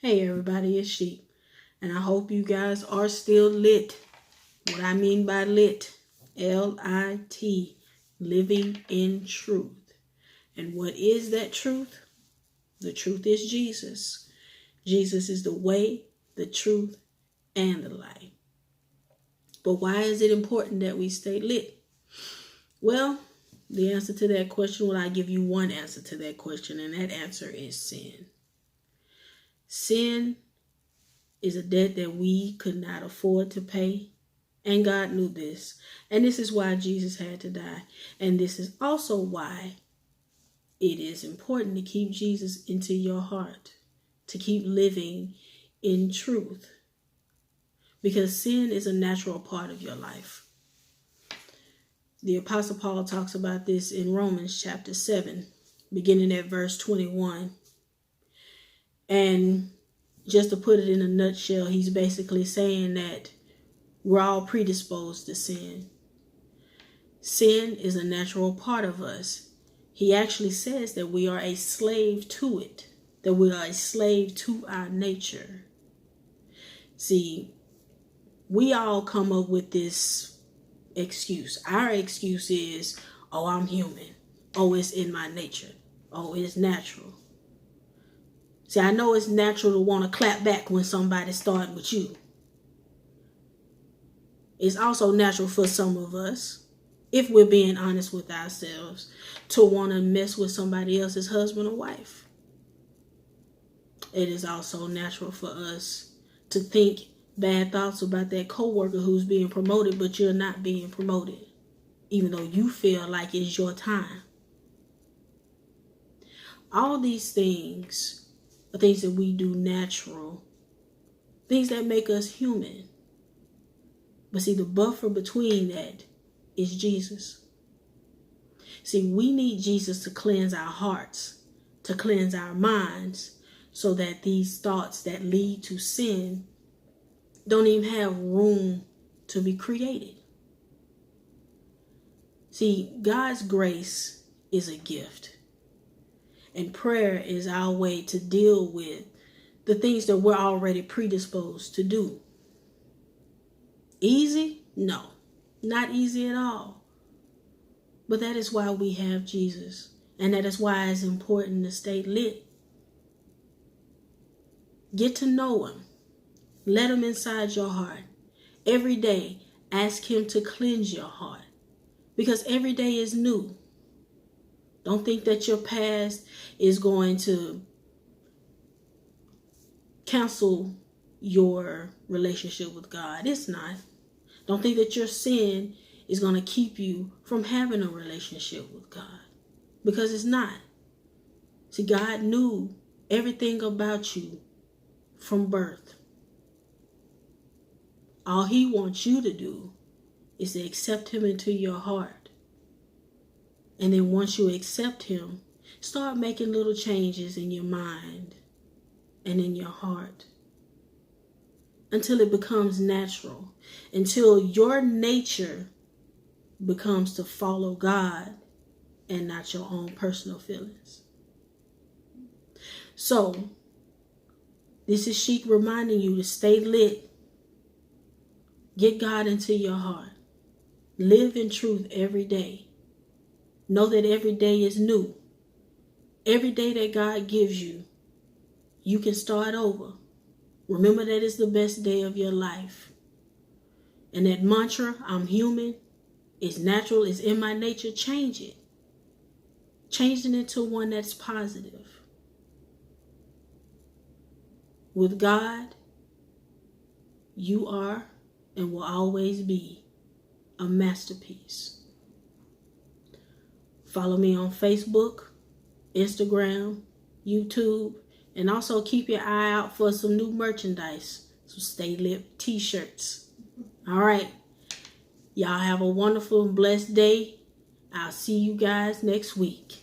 Hey everybody, it's Sheep, and I hope you guys are still lit. What I mean by lit, L-I-T, living in truth. And what is that truth? The truth is Jesus. Jesus is the way, the truth, and the light. But why is it important that we stay lit? Well, the answer to that question, I give you one answer to that question, and that answer is sin. Sin is a debt that we could not afford to pay. And God knew this. And this is why Jesus had to die. And this is also why it is important to keep Jesus into your heart, to keep living in truth. Because sin is a natural part of your life. The Apostle Paul talks about this in Romans chapter 7, beginning at verse 21. And just to put it in a nutshell, he's basically saying that we're all predisposed to sin. Sin is a natural part of us. He actually says that we are a slave to it, that we are a slave to our nature. See, we all come up with this excuse. Our excuse is, oh, I'm human. Oh, it's in my nature. Oh, it's natural. See, I know it's natural to want to clap back when somebody's starting with you. It's also natural for some of us, if we're being honest with ourselves, to want to mess with somebody else's husband or wife. It is also natural for us to think bad thoughts about that coworker who's being promoted, but you're not being promoted, even though you feel like it's your time. All these things are things that we do natural, things that make us human. But see, the buffer between that is Jesus. See, we need Jesus to cleanse our hearts, to cleanse our minds, so that these thoughts that lead to sin don't even have room to be created. See, God's grace is a gift. And prayer is our way to deal with the things that we're already predisposed to do. Easy? No, not easy at all. But that is why we have Jesus. And that is why it's important to stay lit. Get to know him. Let him inside your heart. Every day, ask him to cleanse your heart. Because every day is new. Don't think that your past is going to cancel your relationship with God. It's not. Don't think that your sin is going to keep you from having a relationship with God. Because it's not. See, God knew everything about you from birth. All he wants you to do is to accept him into your heart. And then once you accept him, start making little changes in your mind and in your heart. Until it becomes natural. Until your nature becomes to follow God and not your own personal feelings. So, this is Sheik reminding you to stay lit. Get God into your heart. Live in truth every day. Know that every day is new. Every day that God gives you, you can start over. Remember that it's the best day of your life. And that mantra, I'm human, it's natural, it's in my nature, change it. Change it into one that's positive. With God, you are and will always be a masterpiece. Follow me on Facebook, Instagram, YouTube, and also keep your eye out for some new merchandise. Some Stay Lit t-shirts. All right. Y'all have a wonderful and blessed day. I'll see you guys next week.